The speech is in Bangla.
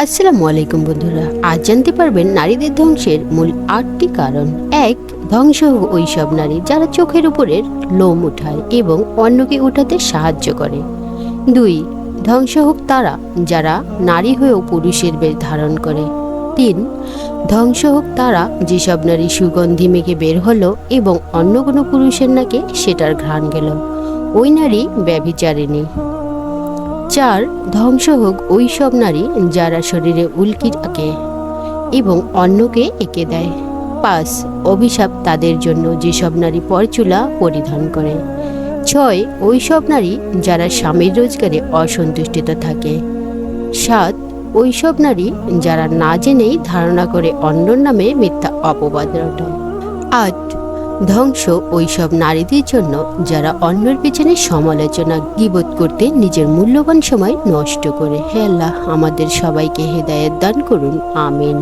আসসালামু আলাইকুম বন্ধুরা, আজ জানতে পারবেন নারীদের ধ্বংসের মূল 8টি কারণ। 1. ধ্বংস হোক ওই সব নারী যারা চোখের উপরের লোম উঠায় এবং অন্যকে উঠাতে সাহায্য করে। 2. ধ্বংস হোক তারা যারা নারী হয়েও পুরুষের বেশ ধারণ করে। 3. ধ্বংস হোক তারা যেসব নারী সুগন্ধি মেখে বের হলো এবং অন্য কোনো পুরুষের নাকে সেটার ঘ্রাণ গেল, ওই নারী ব্যভিচারিণী। 4. ধ্বংস হোক ওই সব নারী যারা শরীরে উল্কি আঁকে এবং অন্যকে এঁকে দেয়। 5. অভিশাপ তাদের জন্য যেসব নারী পরচুলা পরিধান করে। 6. ওই সব নারী যারা স্বামীর রোজগারে অসন্তুষ্টিত থাকে। 7. ওই সব নারী যারা না জেনেই ধারণা করে অন্যর নামে মিথ্যা অপবাদ রটায়। 8. ধ্বংস ওই সব নারীদের জন্য যারা অন্যের পেছনে সমালোচনা গীবত করতে নিজের মূল্যবান সময় নষ্ট করে। হে আল্লাহ, আমাদের সবাইকে হেদায়েত দান করুন, আমিন।